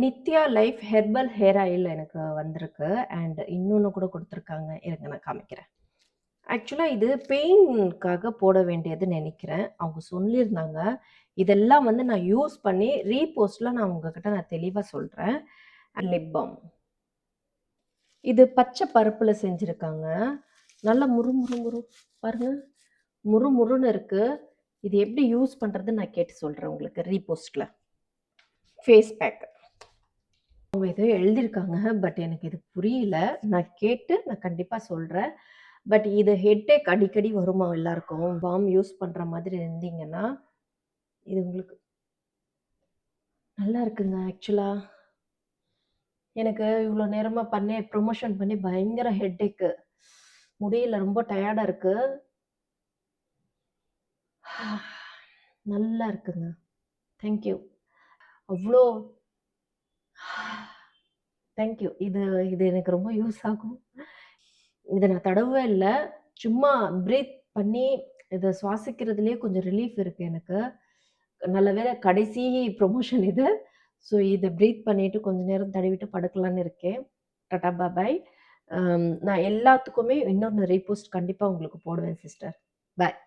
Nithya life herbal hair oil எனக்கு வந்திருக்கு. And இன்னொன்னு கூட குடுத்துருக்காங்க. இருங்க நான் காமிக்கிறேன். ஆக்சுவலா இது பெயின்க்காக போட வேண்டியதுன்னு நெனைக்கிறேன். அவங்க சொல்லியிருந்தாங்க. இதெல்லாம் வந்து நான் யூஸ் பண்ணி ரீபோஸ்ட்ல நான் உங்ககிட்ட நான் தெளிவா சொல்றேன். Lip balm. இது பச்சை பருப்புல செஞ்சிருக்காங்க. நல்லா முறு பாருங்க. முறுமுறுன்னு இருக்கு. இது எப்படி யூஸ் பண்றதுன்னு நான் கேட்டு சொல்றேன் உங்களுக்கு ரீபோஸ்ட்ல. Face pack. அவங்க ஏதோ எழுதியிருக்காங்க. பட் எனக்கு இது புரியல. நான் கேட்டு நான் கண்டிப்பா சொல்றேன். பட் இது ஹெட்டேக் அடிக்கடி வருமா எல்லாருக்கும்? பாம் யூஸ் பண்ற மாதிரி இருந்தீங்கன்னா, இது உங்களுக்கு நல்லா இருக்குங்க ஆக்சுவலா. எனக்கு இவ்ளோ நேரமா ப்ரமோஷன் பண்ணி பயங்கர ஹெட்டேக்கு. முடியல ரொம்ப டயர்டா இருக்கு. நல்லா இருக்குங்க. Thank you. அவ்ளோ தேங்க் யூ. இது இது எனக்கு ரொம்ப யூஸ் ஆகும். இத நான் தடவவே இல்ல. சும்மா பிரீத் பண்ணி இத சுவாசிக்கிறதுலயே கொஞ்சம் ரிலீஃப் இருக்கு எனக்கு. நல்ல வேளை கடைசி ப்ரமோஷன் இது. ஸோ இத பிரீத் பண்ணிட்டு கொஞ்ச நேரம் தடவிட்டு படுக்கலான்னு இருக்கேன். டாடா பாய். நான் எல்லாத்துக்குமே இன்னொன்னு ரீபோஸ்ட் கண்டிப்பா உங்களுக்கு போடுவேன் சிஸ்டர். பாய்.